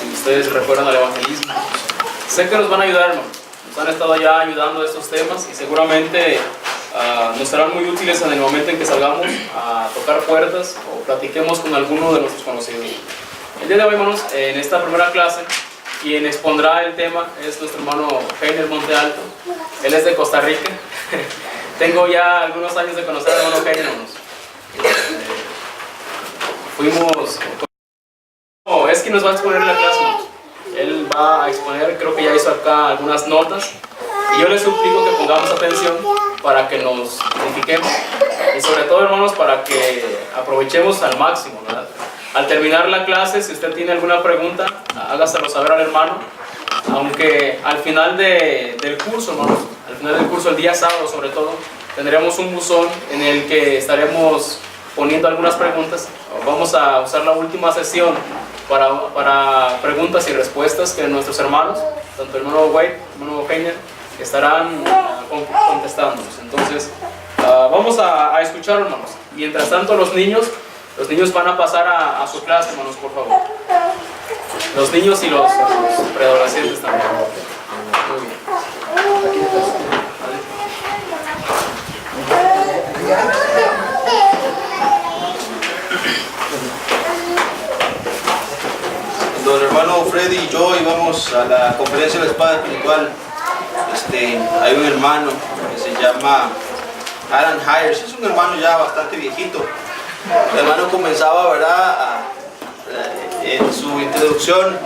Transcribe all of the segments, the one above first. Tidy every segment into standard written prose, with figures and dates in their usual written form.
si ustedes recuerdan al evangelismo. Sé que nos van a ayudar, hermanos. Nos han estado ya ayudando a estos temas y seguramente nos serán muy útiles en el momento en que salgamos a tocar puertas o platiquemos con alguno de nuestros conocidos. El día de hoy, hermanos, en esta primera clase, quien expondrá el tema es nuestro hermano Heiner Montealto. Él es de Costa Rica. Tengo ya algunos años de conocer al hermano Heiner, hermanos. Es que nos va a exponer en la clase, hermanos. Él va a exponer, creo que ya hizo acá algunas notas. Y yo les suplico que pongamos atención para que nos edifiquemos. Y sobre todo, hermanos, para que aprovechemos al máximo, ¿verdad? Al terminar la clase, si usted tiene alguna pregunta, hágaselo saber al hermano. Aunque al final del curso, hermanos, al final del curso, el día sábado sobre todo, tendremos un buzón en el que estaremos poniendo algunas preguntas. Vamos a usar la última sesión para preguntas y respuestas que nuestros hermanos, tanto el hermano White, el hermano Heiner, estarán contestándonos. Entonces, vamos a escuchar, hermanos. Mientras tanto, los niños van a pasar a su clase, hermanos, por favor. Los niños y los preadolescentes también. Muy bien. Cuando el hermano Freddy y yo íbamos a la conferencia de la espada espiritual, hay un hermano que se llama Alan Hires. Es un hermano ya bastante viejito. El hermano comenzaba, ¿verdad?, en su introducción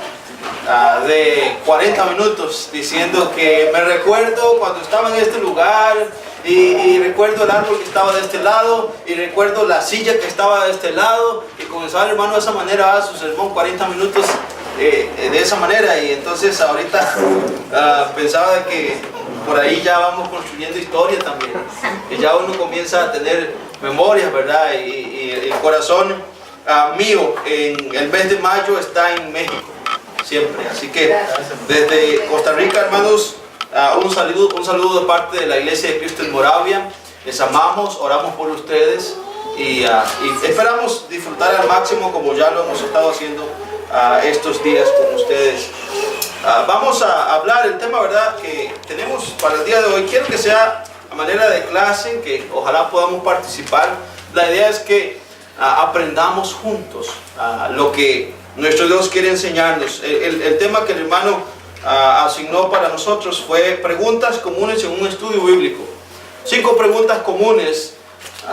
de 40 minutos diciendo que me recuerdo cuando estaba en este lugar y recuerdo el árbol que estaba de este lado y recuerdo la silla que estaba de este lado, y comenzaba el hermano de esa manera su sermón, 40 minutos de esa manera. Y entonces ahorita pensaba de que por ahí ya vamos construyendo historia también, que ya uno comienza a tener memorias, ¿verdad? Y el corazón mío en el mes de mayo está en México, siempre. Así que desde Costa Rica, hermanos, un saludo de parte de la Iglesia de Cristo en Moravia. Les amamos, oramos por ustedes y esperamos disfrutar al máximo como ya lo hemos estado haciendo estos días con ustedes. Vamos a hablar el tema, ¿verdad?, que tenemos para el día de hoy. Quiero que sea a manera de clase, que ojalá podamos participar. La idea es que aprendamos juntos lo que nuestro Dios quiere enseñarnos. El tema que el hermano asignó para nosotros fue preguntas comunes en un estudio bíblico. 5 preguntas comunes.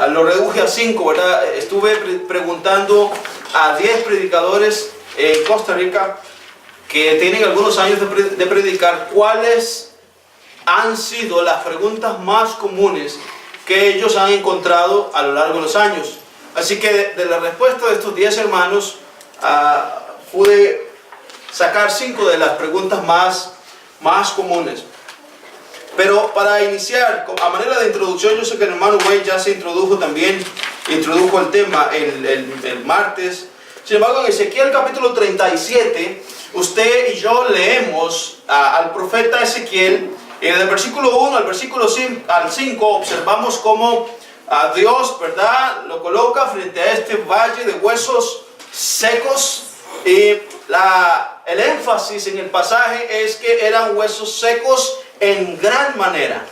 Lo reduje a 5, ¿verdad? Estuve preguntando a 10 predicadores en Costa Rica que tienen algunos años de predicar, cuáles han sido las preguntas más comunes que ellos han encontrado a lo largo de los años. Así que de la respuesta de estos 10 hermanos pude sacar 5 de las preguntas más comunes. Pero para iniciar, a manera de introducción, yo sé que el hermano Wade ya se introdujo también, introdujo el tema el martes. Sin embargo, en Ezequiel capítulo 37, usted y yo leemos al profeta Ezequiel, y del versículo 1 al versículo 5 observamos cómo Dios, ¿verdad?, lo coloca frente a este valle de huesos secos, y el énfasis en el pasaje es que eran huesos secos en gran manera.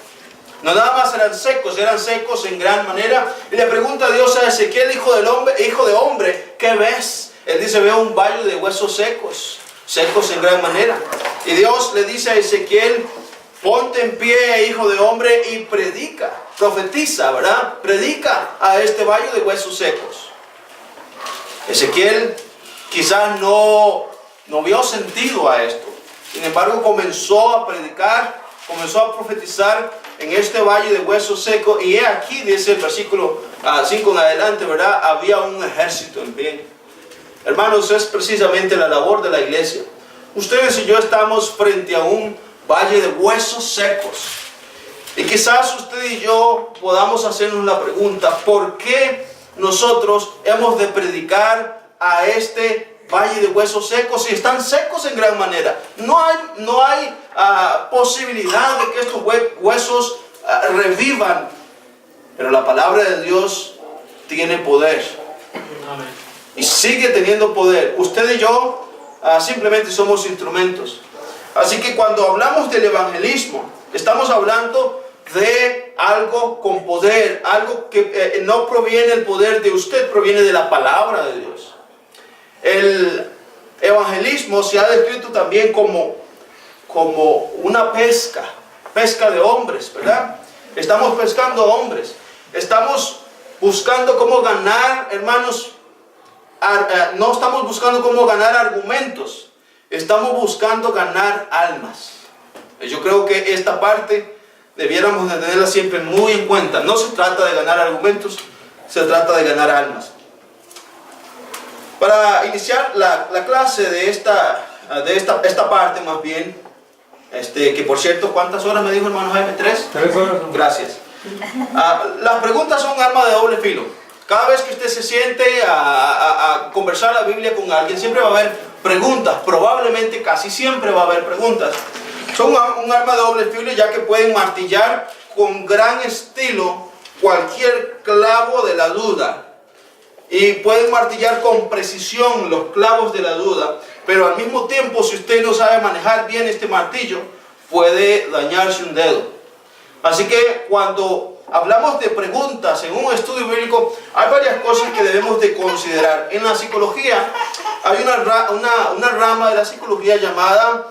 No nada más eran secos en gran manera. Y le pregunta a Dios a Ezequiel, hijo de hombre, ¿qué ves? Él dice, veo un valle de huesos secos en gran manera. Y Dios le dice a Ezequiel, ponte en pie, hijo de hombre, y predica, profetiza, ¿verdad? Predica a este valle de huesos secos. Ezequiel quizás no vio sentido a esto. Sin embargo, comenzó a predicar, comenzó a profetizar en este valle de huesos secos. Y he aquí, dice el versículo 5 en adelante, ¿verdad? Había un ejército en pie. Hermanos, es precisamente la labor de la iglesia. Ustedes y yo estamos frente a un valle de huesos secos. Y quizás usted y yo podamos hacernos la pregunta, ¿por qué nosotros hemos de predicar a este valle de huesos secos si están secos en gran manera? No hay posibilidad de que estos huesos revivan. Pero la palabra de Dios tiene poder. Amén. Y sigue teniendo poder. Usted y yo simplemente somos instrumentos. Así que cuando hablamos del evangelismo, estamos hablando de algo con poder, algo que no proviene del poder de usted, proviene de la palabra de Dios. El evangelismo se ha descrito también como una pesca de hombres, ¿verdad? Estamos pescando hombres, estamos buscando cómo ganar, hermanos, no estamos buscando cómo ganar argumentos, estamos buscando ganar almas. Yo creo que esta parte debiéramos de tenerla siempre muy en cuenta. No se trata de ganar argumentos, se trata de ganar almas. Para iniciar la clase de esta parte más bien, que por cierto, ¿cuántas horas me dijo hermano Jaime? 3 horas. Gracias. Las preguntas son un arma de doble filo. Cada vez que usted se siente a conversar la Biblia con alguien, siempre va a haber preguntas. Probablemente casi siempre va a haber preguntas. Son un arma de doble filo, ya que pueden martillar con gran estilo cualquier clavo de la duda. Y pueden martillar con precisión los clavos de la duda. Pero al mismo tiempo, si usted no sabe manejar bien este martillo, puede dañarse un dedo. Así que cuando hablamos de preguntas en un estudio bíblico, hay varias cosas que debemos de considerar. En la psicología, hay una rama de la psicología llamada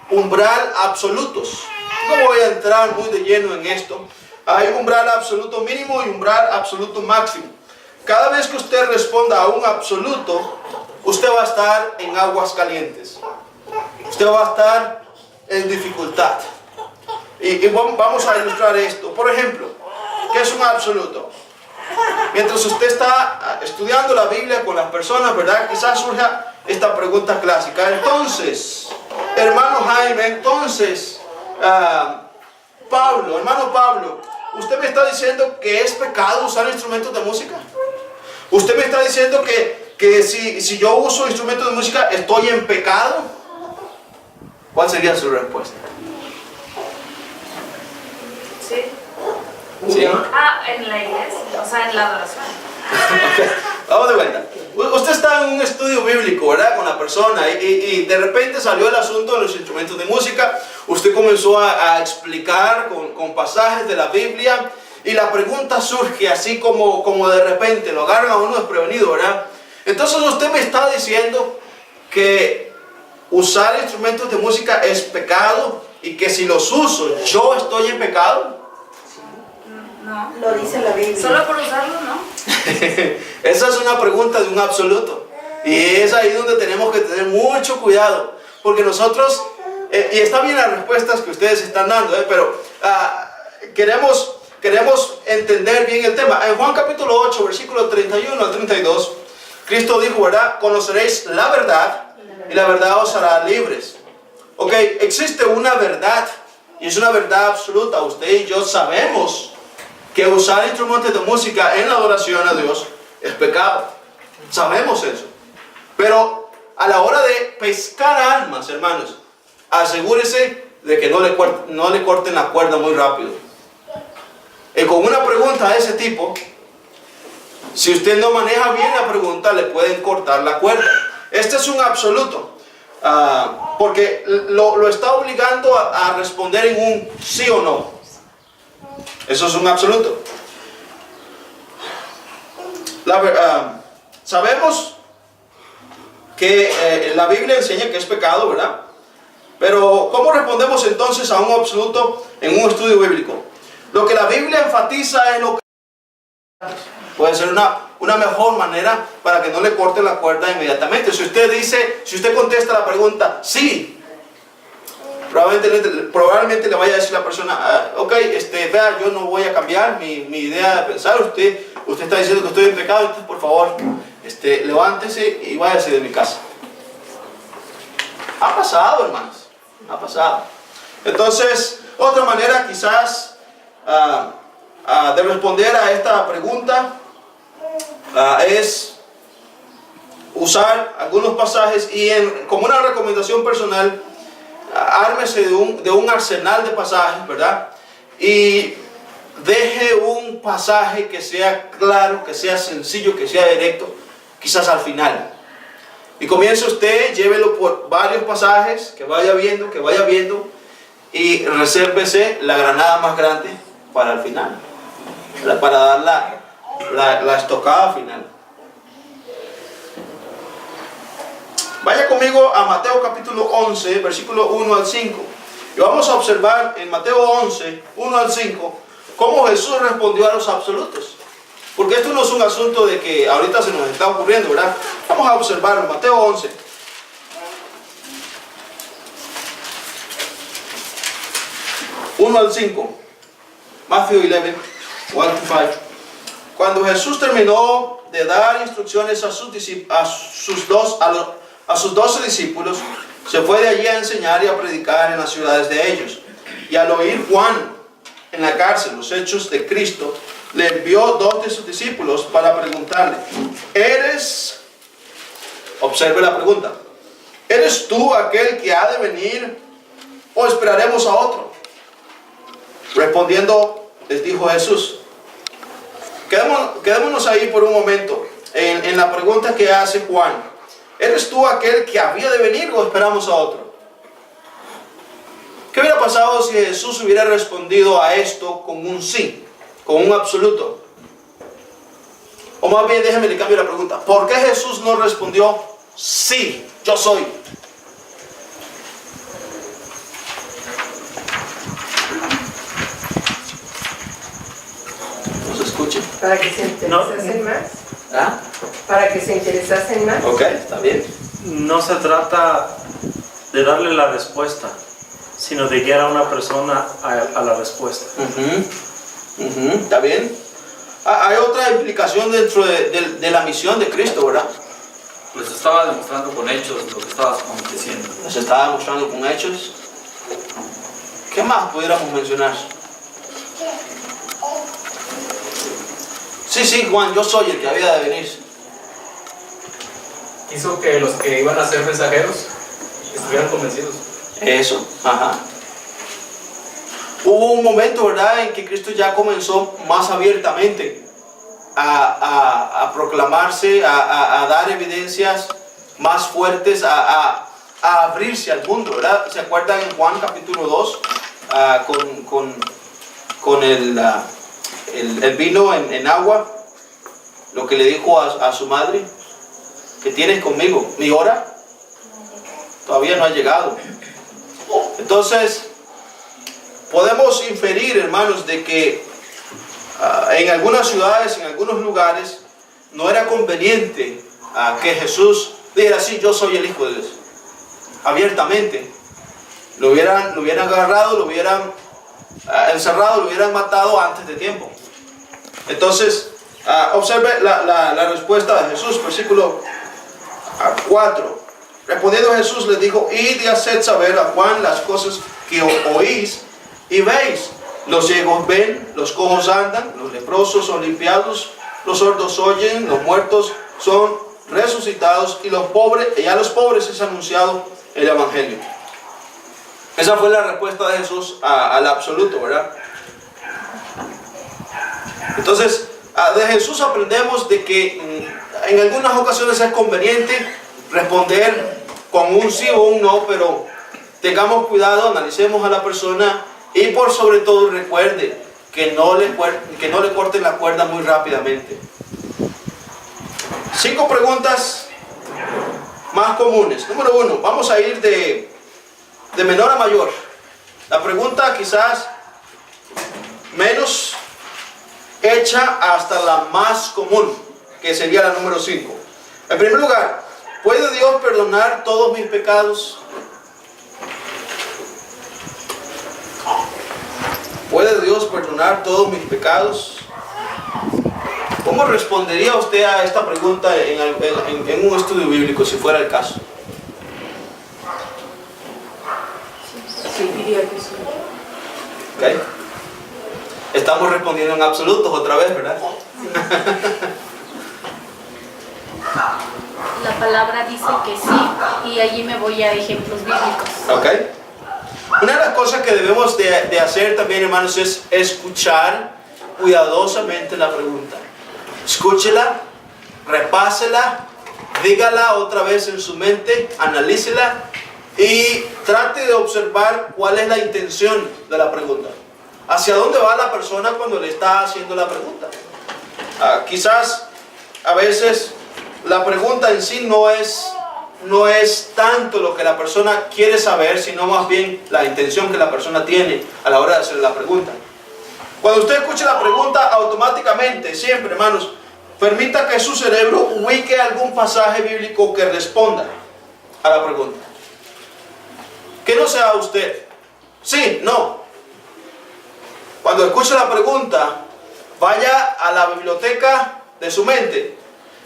umbral absolutos. No voy a entrar muy de lleno en esto. Hay umbral absoluto mínimo y umbral absoluto máximo. Cada vez que usted responda a un absoluto, usted va a estar en aguas calientes. Usted va a estar en dificultad. Y vamos a ilustrar esto. Por ejemplo, ¿qué es un absoluto? Mientras usted está estudiando la Biblia con las personas, ¿verdad? Quizás surja esta pregunta clásica. Entonces, hermano Jaime, entonces, hermano Pablo, ¿usted me está diciendo que es pecado usar instrumentos de música? ¿Usted me está diciendo que si yo uso instrumentos de música estoy en pecado? ¿Cuál sería su respuesta? Sí. ¿Sí? En la iglesia, o sea, en la adoración. Okay. Vamos de vuelta. Usted está en un estudio bíblico, ¿verdad? Con la persona y de repente salió el asunto de los instrumentos de música. Usted comenzó a explicar con pasajes de la Biblia y la pregunta surge así como de repente, lo agarran a uno desprevenido, ¿verdad? Entonces usted me está diciendo que usar instrumentos de música es pecado y que si los uso yo estoy en pecado. No. Lo dice la Biblia. Solo por usarlo, ¿no? Esa es una pregunta de un absoluto. Y es ahí donde tenemos que tener mucho cuidado. Porque nosotros, y está bien las respuestas que ustedes están dando, pero queremos entender bien el tema. En Juan capítulo 8, versículos 31 al 32, Cristo dijo, ¿verdad? Conoceréis la verdad y la verdad os hará libres. Ok, existe una verdad y es una verdad absoluta. Usted y yo sabemos que usar instrumentos de música en la adoración a Dios es pecado. Sabemos eso. Pero a la hora de pescar almas, hermanos, asegúrese de que no le corten la cuerda muy rápido. Y con una pregunta de ese tipo, si usted no maneja bien la pregunta, le pueden cortar la cuerda. Este es un absoluto. Porque lo está obligando a responder en un sí o no. Eso es un absoluto. Sabemos que la Biblia enseña que es pecado, ¿verdad? Pero ¿cómo respondemos entonces a un absoluto en un estudio bíblico? Lo que la Biblia enfatiza es lo que puede ser una mejor manera para que no le corte la cuerda inmediatamente. Si usted contesta la pregunta sí, probablemente le vaya a decir la persona, ok, vea, yo no voy a cambiar mi idea de pensar. Usted está diciendo que estoy en pecado, entonces por favor, levántese y váyase de mi casa. Ha pasado, hermanos, ha pasado. Entonces, otra manera quizás de responder a esta pregunta es usar algunos pasajes y como una recomendación personal, ármese de un arsenal de pasajes, ¿verdad? Y deje un pasaje que sea claro, que sea sencillo, que sea directo, quizás al final. Y comience usted, llévelo por varios pasajes, que vaya viendo, y resérvese la granada más grande para el final, para dar la estocada final. Vaya conmigo a Mateo capítulo 11, versículo 1 al 5. Y vamos a observar en Mateo 11, 1 al 5, cómo Jesús respondió a los absolutos. Porque esto no es un asunto de que ahorita se nos está ocurriendo, ¿verdad? Vamos a observar en Mateo 11. 1 al 5. Matthew 11, 1 to 5. Cuando Jesús terminó de dar instrucciones a sus 12 discípulos, se fue de allí a enseñar y a predicar en las ciudades de ellos. Y al oír Juan en la cárcel los hechos de Cristo, le envió 2 de sus discípulos para preguntarle: observe la pregunta, ¿eres tú aquel que ha de venir o esperaremos a otro? Respondiendo, les dijo Jesús. Quedémonos ahí por un momento en la pregunta que hace Juan. ¿Eres tú aquel que había de venir o esperamos a otro? ¿Qué hubiera pasado si Jesús hubiera respondido a esto con un sí, con un absoluto? O más bien, déjeme le cambio la pregunta. ¿Por qué Jesús no respondió sí, yo soy? ¿No se escucha? Para que se interesasen más. ¿Ah? Para que se interesasen más. Ok, está bien. No se trata de darle la respuesta, sino de guiar a una persona a la respuesta. ¿Está bien? Hay otra implicación dentro de la misión de Cristo, ¿verdad? Les estaba demostrando con hechos lo que estaba aconteciendo. Nos está demostrando con hechos. ¿Qué más pudiéramos mencionar? Sí, Juan, yo soy el que había de venir. Hizo que los que iban a ser mensajeros estuvieran convencidos. Eso, ajá. Hubo un momento, ¿verdad?, en que Cristo ya comenzó más abiertamente a proclamarse, a dar evidencias más fuertes, a abrirse al mundo, ¿verdad? ¿Se acuerdan en Juan capítulo 2 con el vino en agua? Lo que le dijo a su madre: ¿qué tienes conmigo? ¿Mi hora todavía no ha llegado? Entonces, podemos inferir, hermanos, de que en algunas ciudades, en algunos lugares, no era conveniente que Jesús dijera: sí, yo soy el Hijo de Dios, abiertamente. Lo hubieran agarrado, lo hubieran encerrado, lo hubieran matado antes de tiempo. Entonces, observe la respuesta de Jesús, versículo 4. Respondiendo Jesús les dijo: id y haced saber a Juan las cosas que oís y veis. Los ciegos ven, los cojos andan, los leprosos son limpiados, los sordos oyen, los muertos son resucitados, y a los pobres es anunciado el evangelio. Esa fue la respuesta de Jesús al absoluto, ¿verdad? Entonces, de Jesús aprendemos de que en algunas ocasiones es conveniente responder con un sí o un no, pero tengamos cuidado, analicemos a la persona y por sobre todo recuerde que no le corten la cuerda muy rápidamente. 5 preguntas más comunes. Número 1, vamos a ir de menor a mayor. La pregunta quizás menos hecha hasta la más común, que sería la número 5. En primer lugar, ¿puede Dios perdonar todos mis pecados? ¿Puede Dios perdonar todos mis pecados? ¿Cómo respondería usted a esta pregunta en un estudio bíblico, si fuera el caso? Sí, diría que sí. ¿Okay? Estamos respondiendo en absolutos otra vez, ¿verdad? La palabra dice que sí, y allí me voy a ejemplos bíblicos. ¿Ok? Una de las cosas que debemos de hacer también, hermanos, es escuchar cuidadosamente la pregunta. Escúchela, repásela dígala otra vez en su mente, analícela y trate de observar cuál es la intención de la pregunta. ¿Hacia dónde va la persona cuando le está haciendo la pregunta? Quizás a veces la pregunta en sí no es tanto lo que la persona quiere saber, sino más bien la intención que la persona tiene a la hora de hacer la pregunta. Cuando usted escuche la pregunta, automáticamente, siempre, hermanos, permita que su cerebro ubique algún pasaje bíblico que responda a la pregunta. Que no sea usted. Sí, no. Cuando escuche la pregunta, vaya a la biblioteca de su mente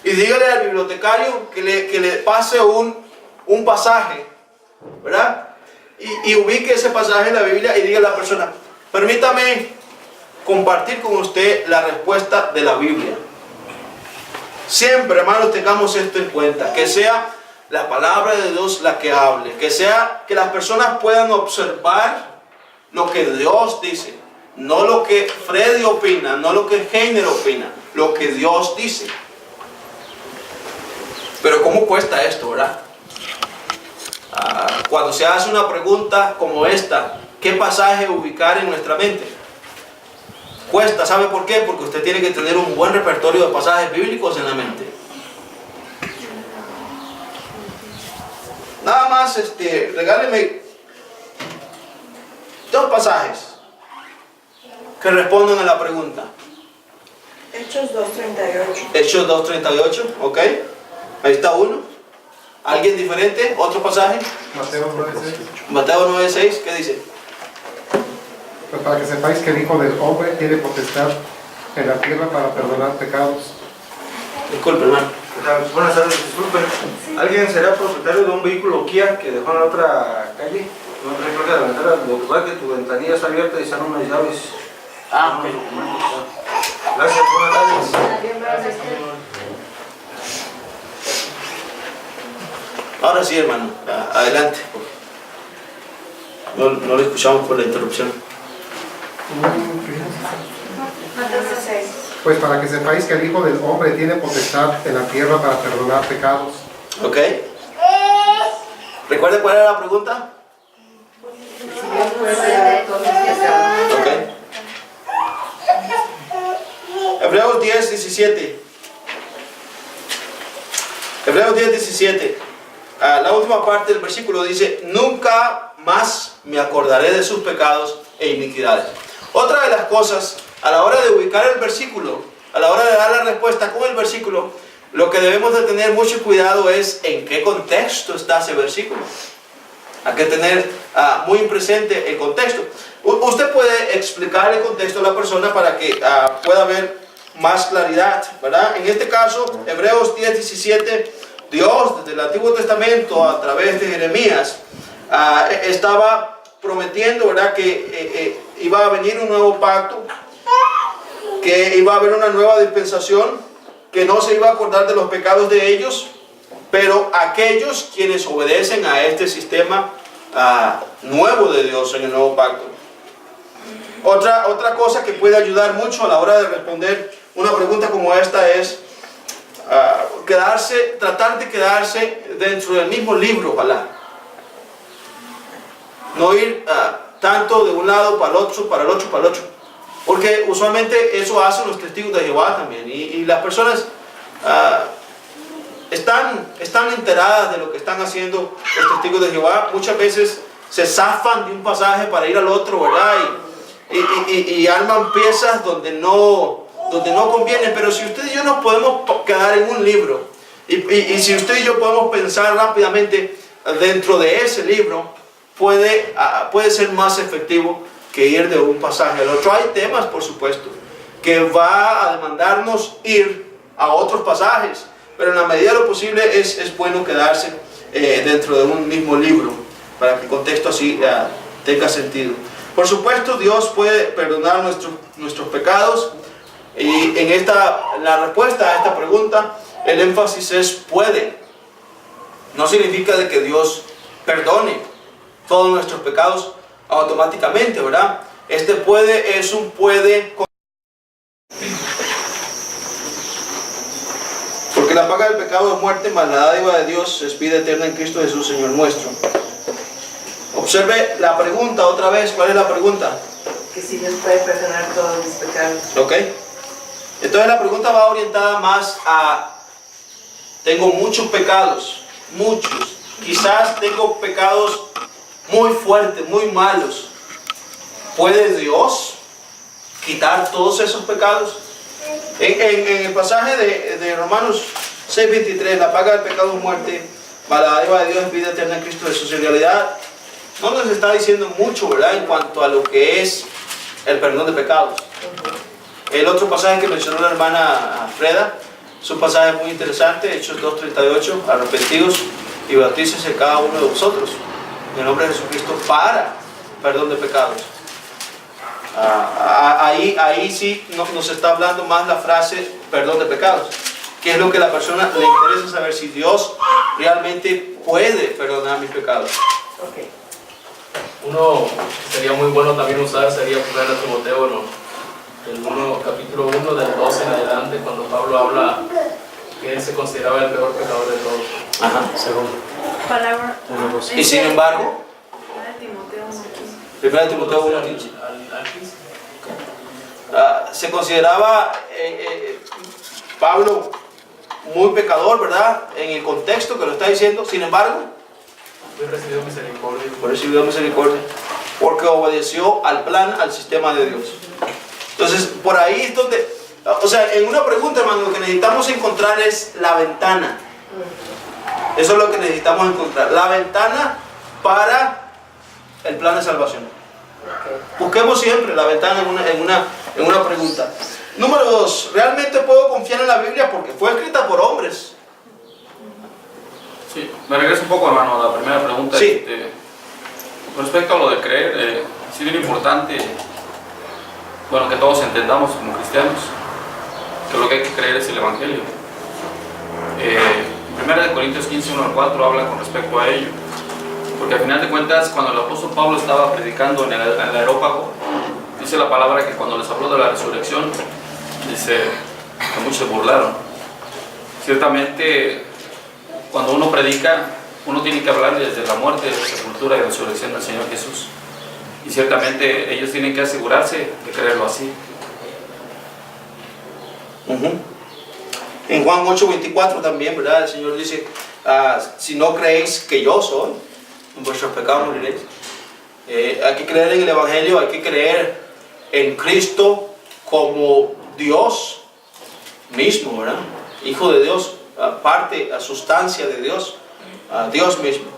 y dígale al bibliotecario que le pase un pasaje, ¿verdad? Y ubique ese pasaje en la Biblia y diga a la persona, permítame compartir con usted la respuesta de la Biblia. Siempre, hermanos, tengamos esto en cuenta, que sea la palabra de Dios la que hable, que sea que las personas puedan observar lo que Dios dice, no lo que Freddy opina, no lo que Heiner opina, lo que Dios dice. Pero ¿cómo cuesta esto, verdad? Cuando se hace una pregunta como esta, ¿qué pasaje ubicar en nuestra mente? Cuesta, ¿sabe por qué? Porque usted tiene que tener un buen repertorio de pasajes bíblicos en la mente. Nada más, regáleme 2 pasajes que respondan a la pregunta. Hechos 2:38. Hechos 2:38, ok. Ahí está uno. ¿Alguien diferente? ¿Otro pasaje? Mateo 9:6. Mateo 9:6, ¿qué dice? Pues para que sepáis que el Hijo del Hombre tiene potestad en la tierra para perdonar pecados. Disculpe, hermano. Buenas tardes, disculpen. ¿Alguien será propietario de un vehículo Kia que dejó en la otra calle? No creo que la ventana, lo que pasa es que tu ventanilla está abierta y están unas llaves. Ok. Gracias, buenas tardes. Ahora sí, hermano. Adelante. No lo escuchamos por la interrupción. Pues para que sepáis que el Hijo del Hombre tiene potestad en la tierra para perdonar pecados. Ok. ¿Recuerda cuál era la pregunta? Ok. Hebreos 10:17. Hebreos 10:17. La última parte del versículo dice, nunca más me acordaré de sus pecados e iniquidades. Otra de las cosas, a la hora de ubicar el versículo, a la hora de dar la respuesta con el versículo, lo que debemos de tener mucho cuidado es en qué contexto está ese versículo. Hay que tener muy presente el contexto. Usted puede explicar el contexto a la persona para que pueda ver más claridad, ¿verdad? En este caso, Hebreos 10:17, Dios desde el Antiguo Testamento a través de Jeremías estaba prometiendo, ¿verdad?, que iba a venir un nuevo pacto, que iba a haber una nueva dispensación, que no se iba a acordar de los pecados de ellos, pero aquellos quienes obedecen a este sistema nuevo de Dios en el nuevo pacto. Otra cosa que puede ayudar mucho a la hora de responder una pregunta como esta es tratar de quedarse dentro del mismo libro, ojalá. No ir tanto de un lado para el otro, para el otro, para el otro. Porque usualmente eso hacen los testigos de Jehová también. Y las personas están enteradas de lo que están haciendo los testigos de Jehová. Muchas veces se zafan de un pasaje para ir al otro, ¿verdad? Y arman piezas donde no conviene. Pero si usted y yo nos podemos quedar en un libro, y si usted y yo podemos pensar rápidamente dentro de ese libro, puede ser más efectivo que ir de un pasaje al otro. Hay temas, por supuesto, que va a demandarnos ir a otros pasajes, pero en la medida de lo posible es bueno quedarse dentro de un mismo libro para que el contexto así tenga sentido. Por supuesto, Dios puede perdonar nuestros pecados, y en la respuesta a esta pregunta, el énfasis es puede. No significa de que Dios perdone todos nuestros pecados automáticamente, ¿verdad? Este puede es un puede, porque la paga del pecado es muerte, mas la dádiva de Dios es vida eterna en Cristo Jesús, Señor nuestro. Observe la pregunta otra vez. ¿Cuál es la pregunta? Que si Dios puede perdonar todos mis pecados. Ok. Entonces la pregunta va orientada más a: tengo muchos pecados, muchos. Quizás tengo pecados muy fuertes, muy malos. ¿Puede Dios quitar todos esos pecados? En el pasaje de Romanos 6:23, la paga del pecado es muerte, mas la dádiva de Dios es vida eterna en Cristo Jesús. En realidad no nos está diciendo mucho, ¿verdad?, en cuanto a lo que es el perdón de pecados. El otro pasaje que mencionó la hermana Freda es un pasaje muy interesante, Hechos 2:38, arrepentidos y bautícense cada uno de vosotros en el nombre de Jesucristo para perdón de pecados. Ahí sí nos está hablando más la frase perdón de pecados, que es lo que a la persona le interesa saber, si Dios realmente puede perdonar mis pecados. Ok. Uno que sería muy bueno también usar sería 1 Timoteo, ¿no? Capítulo 1 del 12 en adelante, cuando Pablo habla que él se consideraba el peor pecador de todos. Ajá. Segundo. Palabra. Y sin embargo, Timoteo 1 Timoteo 1:15. Al 15. Se consideraba Pablo muy pecador, ¿verdad?, en el contexto que lo está diciendo. Sin embargo, Fue recibido misericordia. recibió misericordia porque obedeció al plan, al sistema de Dios. Entonces, por ahí es donde, o sea, en una pregunta, hermano, lo que necesitamos encontrar es la ventana. Eso es lo que necesitamos encontrar, la ventana para el plan de salvación. Busquemos siempre la ventana en una pregunta. Número 2, ¿realmente puedo confiar en la Biblia porque fue escrita por hombres? Sí, me regreso un poco, hermano, a la primera pregunta. Sí. Con respecto a lo de creer, sí es bien importante, bueno, que todos entendamos como cristianos que lo que hay que creer es el Evangelio. 1 Corintios 15, 1 al 4 habla con respecto a ello. Porque al final de cuentas, cuando el apóstol Pablo estaba predicando en el Areópago, dice la palabra que cuando les habló de la resurrección, dice que muchos se burlaron. Ciertamente, cuando uno predica, uno tiene que hablar desde la muerte, la sepultura y la resurrección del Señor Jesús. Y ciertamente ellos tienen que asegurarse de creerlo así. En Juan 8:24 también, ¿verdad?, el Señor dice, si no creéis que yo soy, en vuestros pecados moriréis. Hay que creer en el Evangelio, hay que creer en Cristo como Dios mismo, ¿verdad?, Hijo de Dios, parte, sustancia de Dios, Dios mismo.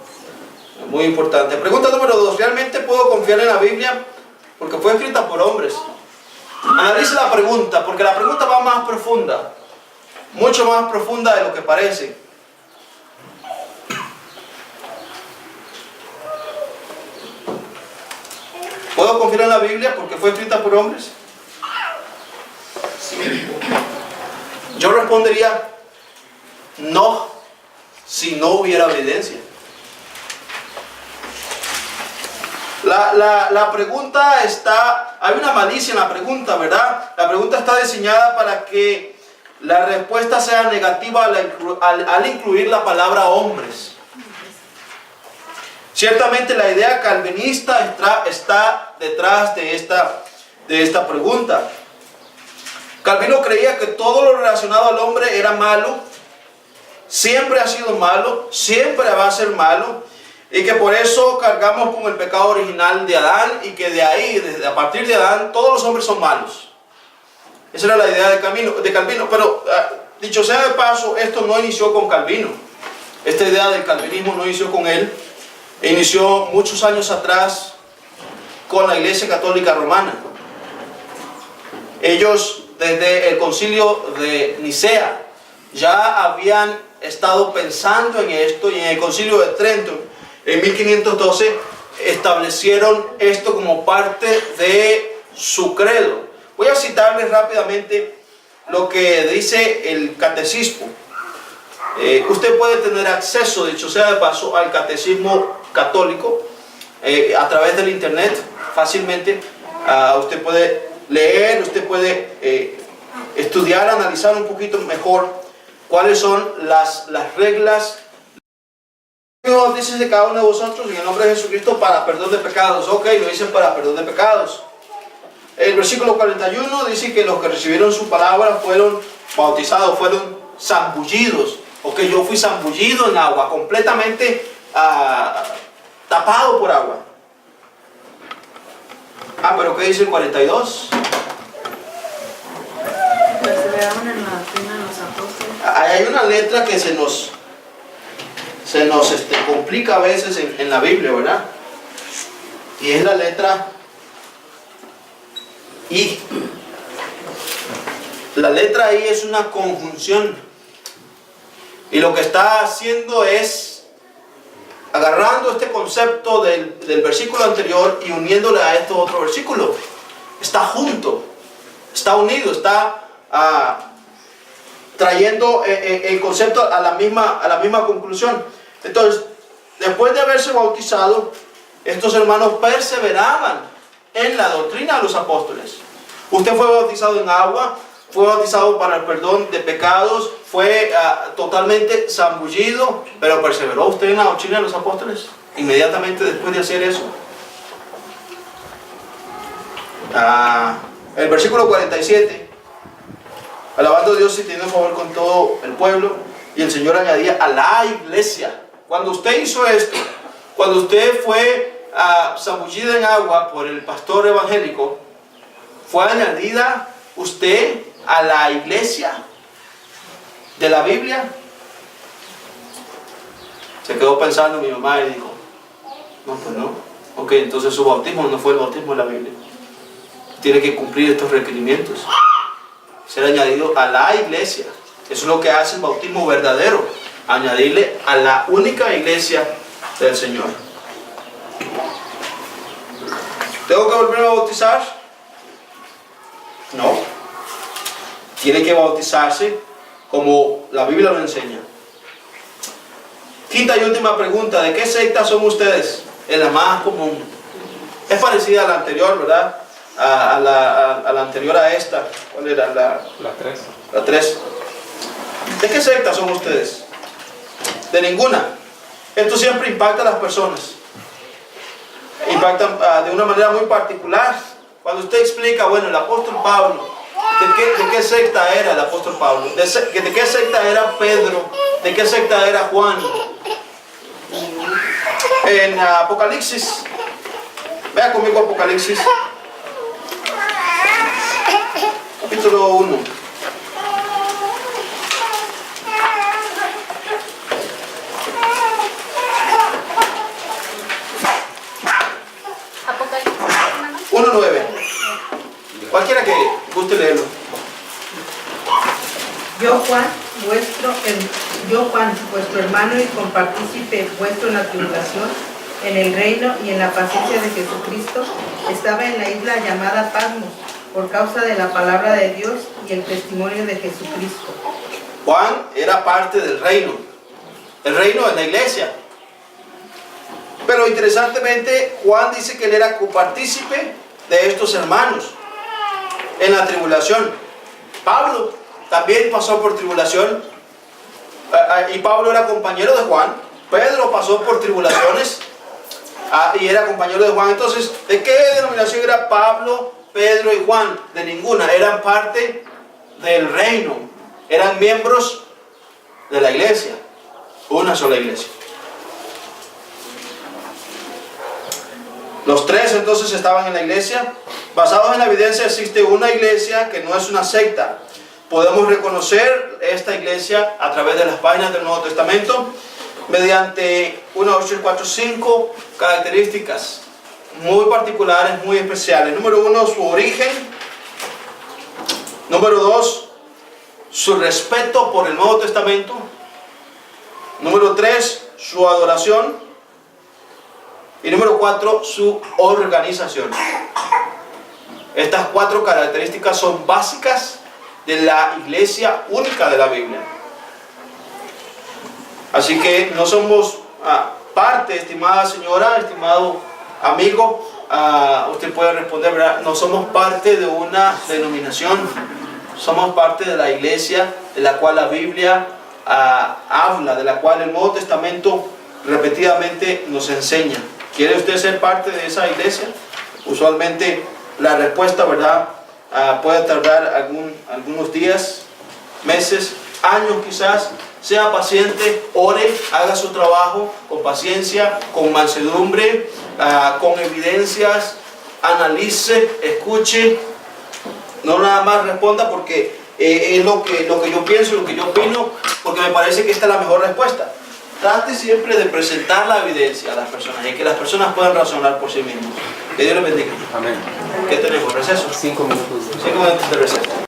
Muy importante. Pregunta número 2, ¿realmente puedo confiar en la Biblia porque fue escrita por hombres? Analice la pregunta, porque la pregunta va más profunda, mucho más profunda de lo que parece. ¿Puedo confiar en la Biblia porque fue escrita por hombres? Yo respondería no, si no hubiera evidencia. La pregunta está, hay una malicia en la pregunta, ¿verdad? La pregunta está diseñada para que la respuesta sea negativa al incluir la palabra hombres. Ciertamente la idea calvinista está detrás de esta pregunta. Calvino creía que todo lo relacionado al hombre era malo, siempre ha sido malo, siempre va a ser malo, y que por eso cargamos con el pecado original de Adán, y que de ahí, a partir de Adán, todos los hombres son malos. Esa era la idea de Calvino. Pero dicho sea de paso, esto no inició con Calvino. Esta idea del calvinismo no inició con él. Inició muchos años atrás con la Iglesia Católica Romana. Ellos, desde el concilio de Nicea, ya habían estado pensando en esto, y en el concilio de Trento, en 1512, establecieron esto como parte de su credo. Voy a citarles rápidamente lo que dice el catecismo. Usted puede tener acceso, dicho sea de paso, al catecismo católico a través del internet fácilmente. Usted puede leer, usted puede estudiar, analizar un poquito mejor cuáles son las reglas. Dios dice de cada uno de vosotros en el nombre de Jesucristo para perdón de pecados. Ok, lo dice para perdón de pecados. El versículo 41 dice que los que recibieron su palabra fueron bautizados, fueron zambullidos. Ok, yo fui zambullido en agua, completamente tapado por agua. Pero ¿qué dice el 42? Perseveraban en la doctrina de los apóstoles. Hay una letra que se nos complica a veces en la Biblia, ¿verdad? Y es la letra I. La letra I es una conjunción. Y lo que está haciendo es agarrando este concepto del versículo anterior y uniéndole a este otro versículo. Está junto, está unido, está trayendo el concepto a la misma conclusión. Entonces, después de haberse bautizado, estos hermanos perseveraban en la doctrina de los apóstoles. Usted fue bautizado en agua, fue bautizado para el perdón de pecados, fue totalmente zambullido, pero perseveró usted en la doctrina de los apóstoles inmediatamente después de hacer eso. El versículo 47, alabando a Dios y teniendo favor con todo el pueblo, y el Señor añadía a la iglesia. Cuando usted hizo esto, cuando usted fue zambullido en agua por el pastor evangélico, fue añadida usted a la iglesia de la Biblia. Se quedó pensando mi mamá y dijo, no, pues no. Ok, entonces su bautismo no fue el bautismo de la Biblia. Tiene que cumplir estos requerimientos. Ser añadido a la iglesia. Eso es lo que hace el bautismo verdadero. Añadirle a la única iglesia del Señor. ¿Tengo que volver a bautizar? No. Tiene que bautizarse como la Biblia lo enseña. Quinta y última pregunta. ¿De qué secta son ustedes? Es la más común. Es parecida a la anterior, ¿verdad? A la anterior a esta. ¿Cuál era? La 3. La 3. ¿De qué secta son ustedes? De ninguna. Esto siempre impacta a las personas. Impacta de una manera muy particular. Cuando usted explica, bueno, el apóstol Pablo, ¿de qué secta era el apóstol Pablo? ¿De qué secta era Pedro? ¿De qué secta era Juan? En Apocalipsis, vea conmigo Apocalipsis, capítulo 1. Apocalipsis, 1:9. Cualquiera que guste leerlo. Yo Juan, vuestro hermano y compartícipe vuestro en la tribulación, en el reino y en la paciencia de Jesucristo, estaba en la isla llamada Patmos, por causa de la palabra de Dios y el testimonio de Jesucristo. Juan era parte del reino. El reino es la iglesia. Pero interesantemente, Juan dice que él era copartícipe de estos hermanos en la tribulación. Pablo también pasó por tribulación, y Pablo era compañero de Juan. Pedro pasó por tribulaciones y era compañero de Juan. Entonces, ¿de qué denominación era Pablo, Pedro y Juan? De ninguna. Eran parte del reino, eran miembros de la iglesia, una sola iglesia. Los tres entonces estaban en la iglesia. Basados en la evidencia, existe una iglesia que no es una secta. Podemos reconocer esta iglesia a través de las páginas del Nuevo Testamento mediante 1, 2, 3, 4, 5 características muy particulares, muy especiales. Número 1, su origen. Número 2, su respeto por el Nuevo Testamento. Número 3, su adoración. Y número 4, su organización. Estas 4 características son básicas de la iglesia única de la Biblia. Así que no somos parte, estimada señora, estimado amigo, usted puede responder, ¿verdad? No somos parte de una denominación, somos parte de la iglesia de la cual la Biblia habla, de la cual el Nuevo Testamento repetidamente nos enseña. ¿Quiere usted ser parte de esa iglesia? Usualmente la respuesta, ¿verdad? Puede tardar algunos días, meses, años quizás. Sea paciente, ore, haga su trabajo con paciencia, con mansedumbre, con evidencias, analice, escuche. No nada más responda porque es lo que yo pienso, lo que yo opino, porque me parece que esta es la mejor respuesta. Trate siempre de presentar la evidencia a las personas y que las personas puedan razonar por sí mismas. Que Dios les bendiga. Amén. ¿Qué tenemos? ¿Receso? 5 minutos. 5 minutos de receso.